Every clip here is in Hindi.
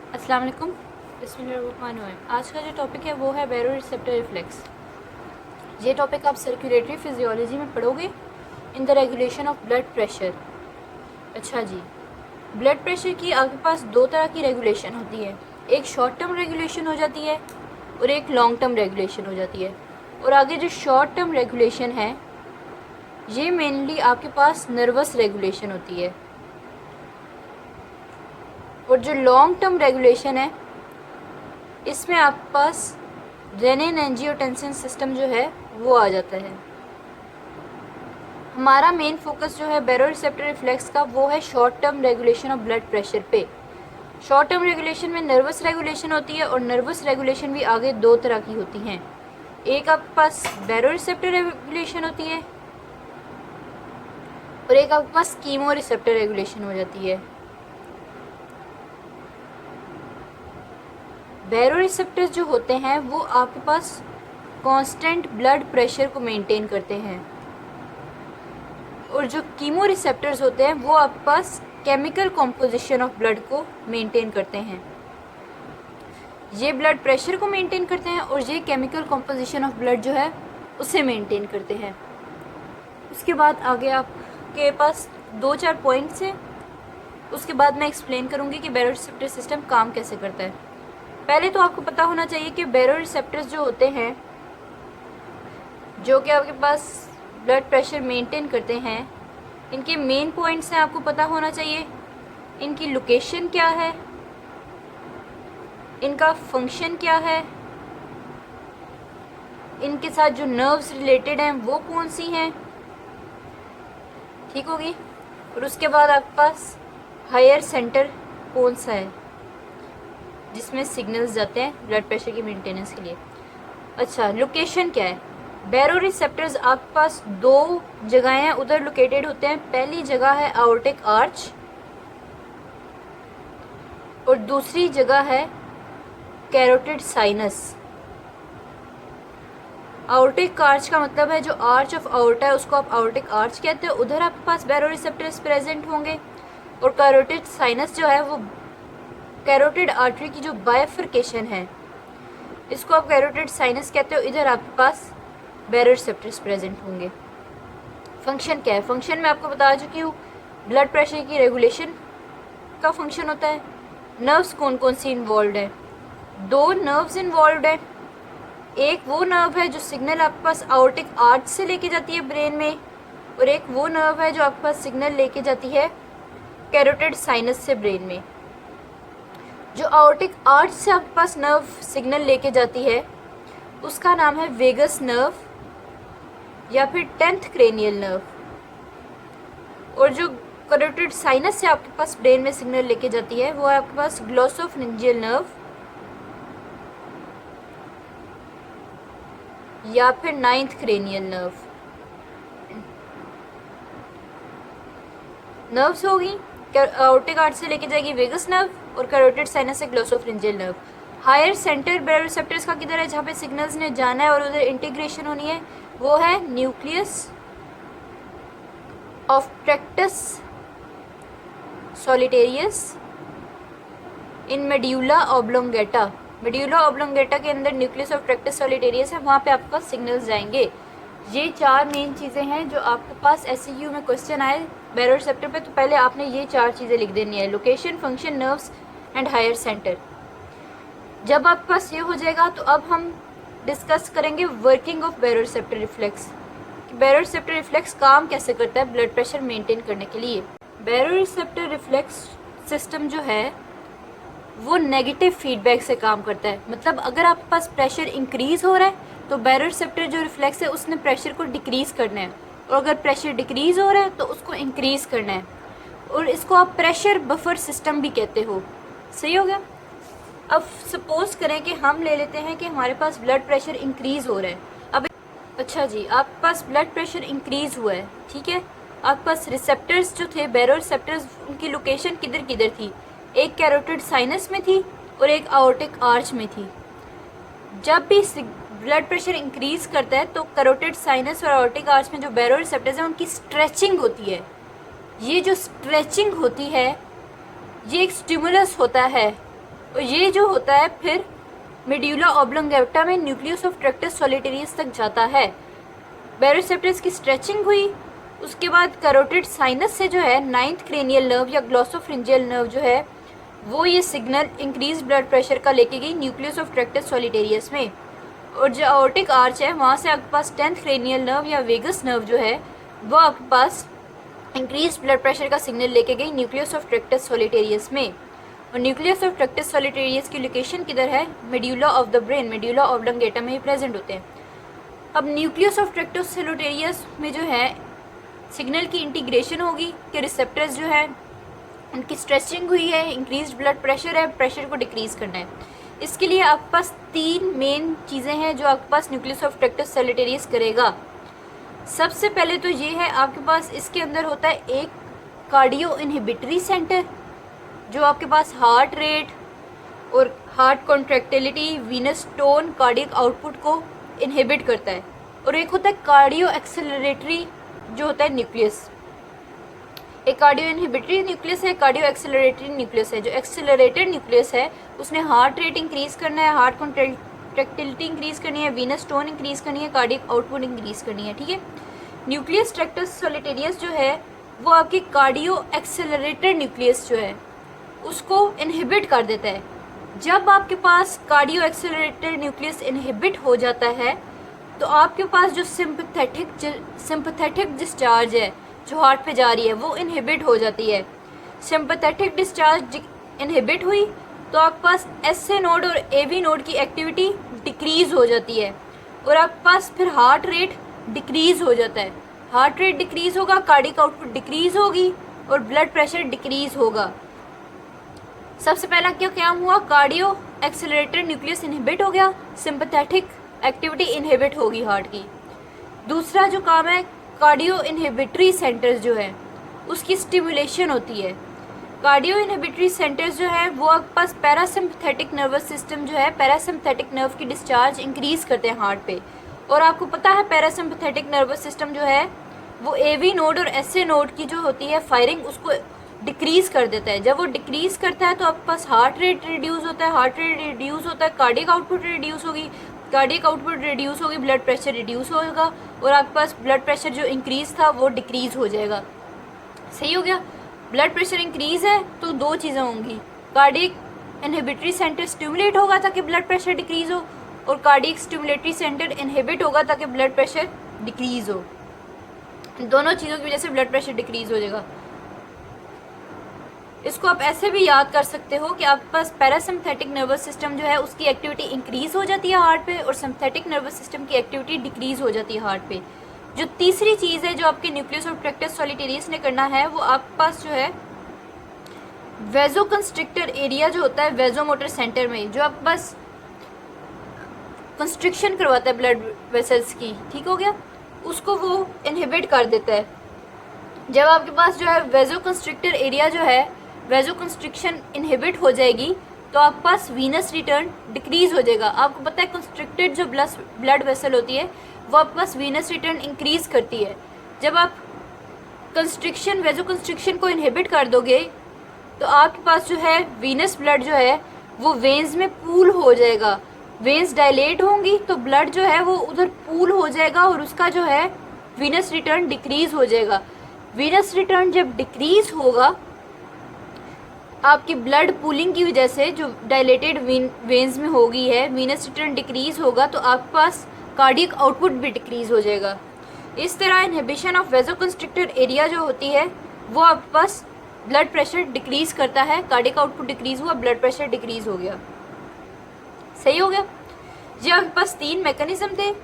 अस्सलाम वालेकुम। बिस्मिल्लाहिर्रहमानिर्रहीम। आज का जो टॉपिक है वो है बैरोरिसेप्टर रिफ्लेक्स। ये टॉपिक आप सर्कुलेटरी फिजियोलॉजी में पढ़ोगे in the regulation of blood pressure. अच्छा जी, ब्लड प्रेशर की आपके पास दो तरह की रेगुलेशन होती है, एक शॉर्ट टर्म रेगुलेशन हो जाती है और एक लॉन्ग टर्म रेगुलेशन हो जाती है। और आगे जो शॉर्ट टर्म रेगुलेशन है ये मेनली आपके पास नर्वस रेगुलेशन होती है, और जो लॉन्ग टर्म रेगुलेशन है इसमें आपके पास रेनिन एंजियोटेंसिन सिस्टम जो है वो आ जाता है। हमारा मेन फोकस जो है बैरोरिसेप्टर रिफ्लेक्स का वो है short term regulation of blood pressure पे। शॉर्ट टर्म रेगुलेशन में नर्वस रेगुलेशन होती है, और नर्वस रेगुलेशन भी आगे दो तरह की होती हैं। एक आपके पास बैरोरिसेप्टर रेगुलेशन होती है और एक आपके पास कीमोरिसेप्टर रेगुलेशन हो जाती है। बैरोरिसेप्टर्स जो होते हैं वो आपके पास कांस्टेंट ब्लड प्रेशर को मेंटेन करते हैं, और जो कीमोरिसेप्टर्स होते हैं वो आपके पास केमिकल कॉम्पोजिशन ऑफ ब्लड को मेंटेन करते हैं। ये ब्लड प्रेशर को मेंटेन करते हैं और ये केमिकल कॉम्पोजिशन ऑफ ब्लड जो है उसे मेंटेन करते हैं। उसके बाद आगे आपके पास दो चार पॉइंट्स हैं, उसके बाद मैं एक्सप्लेन करूँगी कि बैरोरिसेप्टर सिस्टम काम कैसे करता है। पहले तो आपको पता होना चाहिए कि बैरोरिसेप्टर्स जो होते हैं जो कि आपके पास ब्लड प्रेशर मेंटेन करते हैं, इनके मेन पॉइंट्स हैं, आपको पता होना चाहिए इनकी लोकेशन क्या है, इनका फंक्शन क्या है, इनके साथ जो नर्व्स रिलेटेड हैं वो कौन सी हैं, ठीक होगी। और उसके बाद आपके पास हायर सेंटर कौन सा है जिसमें सिग्नल्स जाते हैं ब्लड प्रेशर की मेंटेनेंस के लिए। अच्छा, लोकेशन क्या है। बैरोरिसेप्टर्स आपके पास दो जगहें उधर लोकेटेड होते हैं। पहली जगह है आर्टिक आर्च और दूसरी जगह है कैरोटिड साइनस। आर्टिक आर्च का मतलब है जो आर्च ऑफ आर्टा है उसको आप आर्टिक आर्च कहते हैं, उधर आपके पास बैरोरिसेप्टर्स प्रेजेंट होंगे। और कैरोटिड साइनस जो है वो कैरोटिड आर्टरी की जो बाइफर्केशन है इसको आप कैरोटिड साइनस कहते हो, इधर आपके पास बैरोरिसेप्टर्स प्रेजेंट होंगे। फंक्शन क्या है, फंक्शन मैं आपको बता चुकी हूँ, ब्लड प्रेशर की रेगुलेशन का फंक्शन होता है। नर्व्स कौन कौन सी इन्वॉल्व है, दो नर्व्स इन्वॉल्व है। एक वो नर्व है जो सिग्नल आपके पास आर्टिक आर्च से लेके जाती है ब्रेन में, और एक वो नर्व है जो आपके पास सिग्नल लेके जाती है कैरोटिड साइनस से ब्रेन में। जो आर्टिक आर्च से आपके पास नर्व सिग्नल लेके जाती है उसका नाम है वेगस नर्व या फिर 10th क्रेनियल नर्व, और जो कैरोटिड साइनस से आपके पास ब्रेन में सिग्नल लेके जाती है वो है आपके पास ग्लोसोफिरिंजियल नर्व या फिर 9th क्रेनियल नर्व। नर्व्स होगी, आर्टिक आर्च से लेके जाएगी वेगस नर्व और कैरोटिड साइनस से ग्लोसोफिरिंजियल नर्व। हायर सेंटर बैरोरिसेप्टर्स का किधर है, जहाँ पे सिग्नल्स ने जाना है और उधर इंटीग्रेशन होनी है, वो है nucleus of tractus solitarius in medulla oblongata. Medulla oblongata के अंदर न्यूक्लियस ऑफ ट्रैक्टस सॉलिटेरियस है, वहाँ पे आपके पास सिग्नल्स जाएंगे। ये चार मेन चीज़ें हैं जो आपके पास एससीक्यू में क्वेश्चन आए बैरोरिसेप्टर पे, तो पहले आपने ये चार चीज़ें लिख देनी है, location, function, nerves and higher centre. जब आपके पास ये हो जाएगा तो अब हम डिस्कस करेंगे working of baroreceptor reflex. Baroreceptor reflex काम कैसे करता है ब्लड प्रेशर मेंटेन करने के लिए। बैरोरिसेप्टर रिफ्लेक्स सिस्टम जो है वो नेगेटिव फीडबैक से काम करता है। मतलब अगर आपके पास प्रेशर इंक्रीज हो रहा है तो बैरोरिसेप्टर जो रिफ्लेक्स है उसने प्रेशर को डिक्रीज करना है, और अगर प्रेशर डिक्रीज हो रहा है तो उसको इंक्रीज करना है, और इसको आप प्रेशर बफर सिस्टम भी कहते हो। सही हो गया। अब सपोज करें कि हम ले लेते हैं कि हमारे पास ब्लड प्रेशर इंक्रीज हो रहा है। अब अच्छा जी, आपके पास ब्लड प्रेशर इंक्रीज हुआ है, ठीक है। आपके पास रिसेप्टर्स जो थे बैरोरिसेप्टर्स, उनकी लोकेशन किधर किधर थी, एक कैरोटिड साइनस में थी और एक आर्टिक आर्च में थी। जब भी ब्लड प्रेशर इंक्रीज करता है तो कैरोटिड साइनस और आर्टिक आर्च में जो बैरोरिसेप्टर्स हैं उनकी स्ट्रेचिंग होती है। ये जो स्ट्रेचिंग होती है ये एक स्टिमुलस होता है और ये जो होता है फिर मेड्यूला ऑब्लोंगेटा में न्यूक्लियस ऑफ ट्रैक्टस सॉलिटेरियस तक जाता है। बैरोसेप्टर्स की स्ट्रेचिंग हुई, उसके बाद कैरोटिड साइनस से जो है 9th क्रेनियल नर्व या ग्लॉसोफ्रिंजियल नर्व जो है वो ये सिग्नल इंक्रीज ब्लड प्रेशर का लेके गई न्यूक्लियस ऑफ ट्रैक्टस सॉलिटेरियस में। और जो आर्टिक आर्च है वहाँ से आपके पास 10th क्रेनियल नर्व या वेगस नर्व जो है वो आपके पास इंक्रीज ब्लड प्रेशर का सिग्नल लेके गई न्यूक्लियस ऑफ ट्रैक्टस सॉलिटेरियस में। और न्यूक्लियस ऑफ ट्रैक्टस सॉलिटेरियस की लोकेशन किधर है? Medulla of the brain, medulla oblongata में ही प्रेजेंट होते हैं। अब न्यूक्लियस ऑफ ट्रैक्टस सॉलिटेरियस में जो है सिग्नल की इंटीग्रेशन होगी कि रिसेप्टर्स जो है उनकी स्ट्रेचिंग हुई है, इंक्रीज ब्लड प्रेशर है, प्रेशर को डिक्रीज करना है। इसके लिए आपके पास 3 मेन चीज़ें हैं जो आपके पास न्यूक्लियस ऑफ ट्रैक्टस सॉलिटेरियस करेगा। सबसे पहले तो ये है आपके पास इसके अंदर होता है एक कार्डियो इनहिबिटरी सेंटर जो आपके पास हार्ट रेट और heart contractility, Venus tone, cardiac output को इनहिबिट करता है। और एक होता है कार्डियो एक्सेलरेटरी जो होता है न्यूक्लियस। एक कार्डियो इनहिबिटरी न्यूक्लियस है, कार्डियो एक्सेलरेटरी न्यूक्लियस है। जो एक्सेलरेटेड न्यूक्लियस है उसने हार्ट रेट इंक्रीज करना है, हार्ट कॉन्ट्रैक्टिलिटी इंक्रीज करनी है, वीनस टोन इंक्रीज करनी है, कार्डियक आउटपुट इंक्रीज करनी है। ठीक है, न्यूक्लियस ट्रैक्टस सॉलिटेरियस जो है वो आपकी कार्डियो एक्सेलरेटेड न्यूक्लियस जो है उसको इनहिबिट कर देता है। जब आपके पास कार्डियो एक्सेलरेटेड न्यूक्लियस इनहिबिट हो जाता है तो आपके पास जो सिंपैथेटिक डिस्चार्ज है जो हार्ट पे जा रही है वो इनहिबिट हो जाती है। सिंपैथेटिक डिस्चार्ज इनहिबिट हुई तो आपके पास एसए नोड और एवी नोड की एक्टिविटी डिक्रीज हो जाती है और आपके पास फिर हार्ट रेट डिक्रीज हो जाता है। हार्ट रेट डिक्रीज होगा, कार्डियक आउटपुट डिक्रीज होगी और ब्लड प्रेशर डिक्रीज होगा। सबसे पहला क्या हुआ? कार्डियो एक्सेलरेटेड न्यूक्लियस इनहिबिट हो गया, सिंपैथेटिक एक्टिविटी इनहिबिट होगी हार्ट की। दूसरा जो काम है कार्डियो इनहिबिटरी सेंटर्स जो है उसकी स्टिमुलेशन होती है। कार्डियो इनहिबिटरी सेंटर्स जो है वो आपके पास पैरासिम्पथेटिक नर्वस सिस्टम जो है पैरासिम्पथेटिक नर्व की डिस्चार्ज इंक्रीज करते हैं हार्ट पे। और आपको पता है पैरासिम्पथेटिक नर्वस सिस्टम जो है वो एवी नोड और एसए नोड की जो होती है फायरिंग उसको डिक्रीज कर देता है। जब वो डिक्रीज करता है तो आपके पास हार्ट रेट रिड्यूस होता है, हार्ट रेट रिड्यूस होता है, कार्डियक आउटपुट रिड्यूस होगी, कार्डियक आउटपुट रिड्यूस होगी, ब्लड प्रेशर रिड्यूस होगा और आपके पास ब्लड प्रेशर जो इंक्रीज था वो डिक्रीज हो जाएगा। सही हो गया? ब्लड प्रेशर इंक्रीज है तो 2 चीज़ें होंगी, कार्डियक इनहिबिटरी सेंटर स्टिमुलेट होगा ताकि ब्लड प्रेशर डिक्रीज हो और कार्डियक स्टिमुलेटरी सेंटर इनहिबिट होगा ताकि ब्लड प्रेशर डिक्रीज हो। दोनों चीज़ों की वजह से ब्लड प्रेशर डिक्रीज हो जाएगा। इसको आप ऐसे भी याद कर सकते हो कि आपके पास पैरासिम्पथेटिक नर्वस सिस्टम जो है उसकी एक्टिविटी इंक्रीज हो जाती है हार्ट पे और सिम्पथेटिक नर्वस सिस्टम की एक्टिविटी डिक्रीज हो जाती है हार्ट पे। जो तीसरी चीज़ है जो आपके न्यूक्लियस ऑफ ट्रैक्टस सॉलिटेरियस ने करना है वो आपके पास जो है वेजोकंस्ट्रिक्टर एरिया जो होता है वेजोमोटर सेंटर में जो आपके पास कंस्ट्रिक्शन करवाता है ब्लड वेसल्स की, ठीक हो गया, उसको वो इनहिबिट कर देता है। जब आपके पास जो है वेजोकंस्ट्रिक्टर एरिया जो है वेजोकंस्ट्रिक्शन इनहिबिट हो जाएगी तो आपके पास वीनस रिटर्न डिक्रीज हो जाएगा। आपको पता है कंस्ट्रिक्टेड जो ब्लड वेसल होती है वो आपके पास वीनस रिटर्न इंक्रीज करती है। जब आप कंस्ट्रिक्शन वेजोकंस्ट्रिक्शन को इनहिबिट कर दोगे तो आपके पास जो है वीनस ब्लड जो है वो वेन्स में पूल हो जाएगा, वेन्स डायलेट होंगी तो ब्लड जो है वो उधर पूल हो जाएगा और उसका जो है वीनस रिटर्न डिक्रीज हो जाएगा। वीनस रिटर्न जब डिक्रीज होगा आपकी ब्लड पूलिंग की वजह से जो डायलेटेड वेन्स में हो गई है वीनस रिटर्न डिक्रीज होगा तो आपके पास कार्डियक आउटपुट भी डिक्रीज हो जाएगा। इस तरह इनहिबिशन ऑफ वेजोकंस्ट्रिक्टर एरिया जो होती है वो आपके पास ब्लड प्रेशर डिक्रीज करता है, कार्डियक आउटपुट डिक्रीज हुआ, ब्लड प्रेशर डिक्रीज हो गया। सही हो गया? ये आपके पास 3 मैकेनिज्म थे।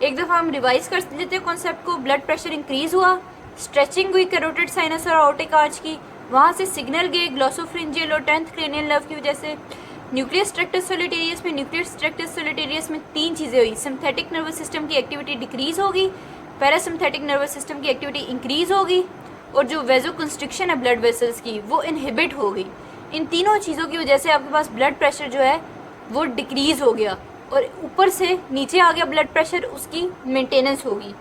एक दफ़ा हम रिवाइज कर लेते हैं कॉन्सेप्ट को। ब्लड प्रेशर इंक्रीज हुआ, स्ट्रेचिंग हुई कैरोटिड साइनस और आर्टिक आर्च की, वहाँ से सिग्नल गए ग्लॉसोफ्रिंजियल और 10th क्रेनियल नर्व की वजह से। न्यूक्लियस ट्रैक्टस सॉलिटेरियस में 3 चीज़ें हुई। सिम्पथेटिक नर्वस सिस्टम की एक्टिविटी डिक्रीज होगी, पैरासिम्पथेटिक नर्वस सिस्टम की एक्टिविटी इंक्रीज होगी और जो वेजोकंस्ट्रिक्शन है ब्लड वेसल्स की वो इनहिबिट हो गई। इन तीनों चीज़ों की वजह से आपके पास ब्लड प्रेशर जो है वो डिक्रीज हो गया और ऊपर से नीचे आ गया ब्लड प्रेशर, उसकी मेंटेनेंस होगी।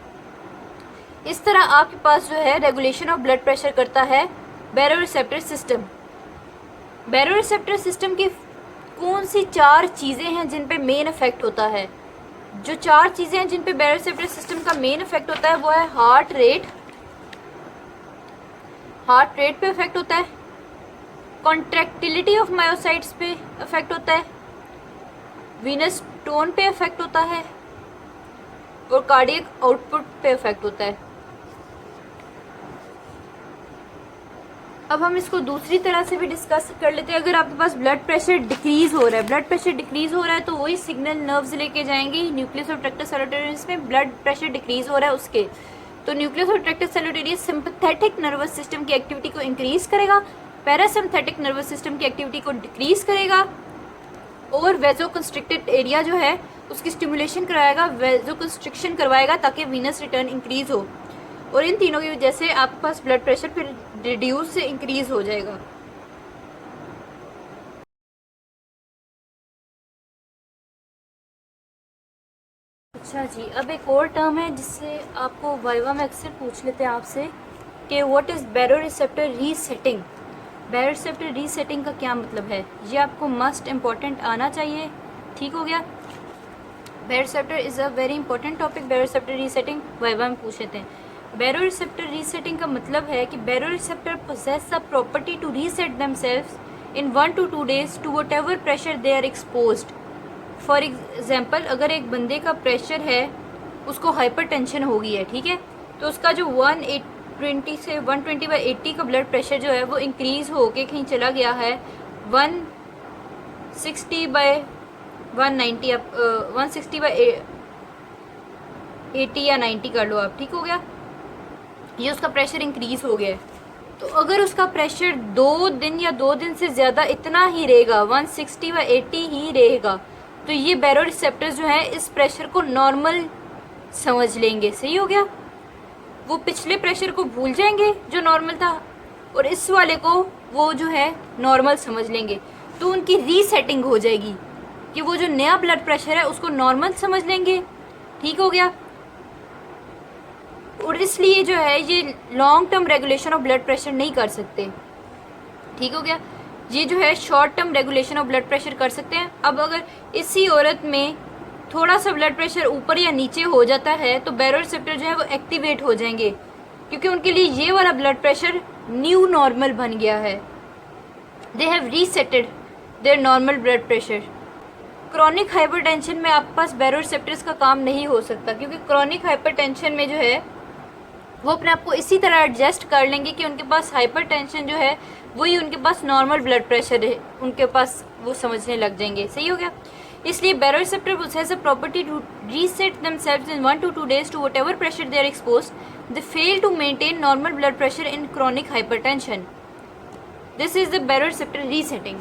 इस तरह आपके पास जो है रेगुलेशन ऑफ ब्लड प्रेशर करता है बैरोरिसेप्टर सिस्टम। बैरोरिसेप्टर सिस्टम की कौन सी 4 चीज़ें हैं जिन पे मेन इफेक्ट होता है? जो 4 चीज़ें हैं जिन पे बैरोरिसेप्टर सिस्टम का मेन इफेक्ट होता है वो है हार्ट रेट पे इफेक्ट होता है, कॉन्ट्रैक्टिलिटी ऑफ मायोसाइट्स पे इफेक्ट होता है, वीनस टोन पे इफेक्ट होता है और कार्डियक आउटपुट पे इफेक्ट होता है। अब हम इसको दूसरी तरह से भी डिस्कस कर लेते हैं। अगर आपके पास ब्लड प्रेशर डिक्रीज हो रहा है तो वही सिग्नल नर्व्स लेके जाएंगे न्यूक्लियस और ट्रैक्टस सैलूटेरियस में ब्लड प्रेशर डिक्रीज हो रहा है उसके, तो न्यूक्लियस और ट्रैक्टस सैलूटेरियस सिंपैथेटिक नर्वस सिस्टम की एक्टिविटी को इंक्रीज करेगा, पैरासिम्पैथेटिक नर्वस सिस्टम की एक्टिविटी को डिक्रीज करेगा और वेजोकंस्ट्रिक्टेड एरिया जो है उसकी स्टिमुलेशन कराएगा, वेजोकंस्ट्रिक्शन करवाएगा ताकि वीनस रिटर्न इंक्रीज हो, और इन तीनों की वजह से आपके पास ब्लड प्रेशर फिर रिड्यूस से इंक्रीज हो जाएगा। अच्छा जी, अब एक और टर्म है जिससे आपको वाइवा में अक्सर पूछ लेते हैं आपसे कि what is baroreceptor resetting. Baroreceptor resetting का क्या मतलब है, ये आपको मस्ट इम्पॉर्टेंट आना चाहिए। ठीक हो गया, baroreceptor is a very important topic. Baroreceptor resetting viva में पूछ लेते हैं। बैरोरिसेप्टर रीसेटिंग का मतलब है कि baroreceptor possess the property to reset themselves in 1 to 2 days to whatever pressure they are exposed. For example, अगर एक बंदे का प्रेशर है, उसको हाइपरटेंशन हो गई है, ठीक है, तो उसका जो 120 से 120/80 का ब्लड प्रेशर जो है वो इंक्रीज हो के कहीं चला गया है 160/190, 160/80 या 90 कर लो आप। ठीक हो गया, ये उसका प्रेशर इंक्रीज हो गया है। तो अगर उसका प्रेशर 2 दिन या 2 दिन से ज़्यादा इतना ही रहेगा, 160/80 ही रहेगा, तो ये बैरोरिसेप्टर्स जो है इस प्रेशर को नॉर्मल समझ लेंगे। सही हो गया, वो पिछले प्रेशर को भूल जाएंगे जो नॉर्मल था और इस वाले को वो जो है नॉर्मल समझ लेंगे, तो उनकी रीसेटिंग हो जाएगी कि वो जो नया ब्लड प्रेशर है उसको नॉर्मल समझ लेंगे। ठीक हो गया, और इसलिए जो है ये long term regulation of blood pressure नहीं कर सकते। ठीक हो गया, ये जो है short term regulation of blood pressure कर सकते हैं। अब अगर इसी औरत में थोड़ा सा ब्लड प्रेशर ऊपर या नीचे हो जाता है तो बैरोरिसेप्टर जो है वो एक्टिवेट हो जाएंगे, क्योंकि उनके लिए ये वाला ब्लड प्रेशर न्यू नॉर्मल बन गया है। They have reseated there normal blood pressure. Chronic hypertension में आपके पास बैरोरिसेप्टर्स का काम नहीं हो सकता, क्योंकि क्रॉनिक हाइपरटेंशन में जो है वो अपने आप को इसी तरह एडजस्ट कर लेंगे कि उनके पास हाइपरटेंशन जो है वही उनके पास नॉर्मल ब्लड प्रेशर है, उनके पास वो समझने लग जाएंगे। सही हो गया, इसलिए baroreceptor possess a property to reset themselves in 1 to 2 days to whatever pressure they are exposed. They fail to maintain normal blood pressure in chronic hypertension. This is the baroreceptor resetting.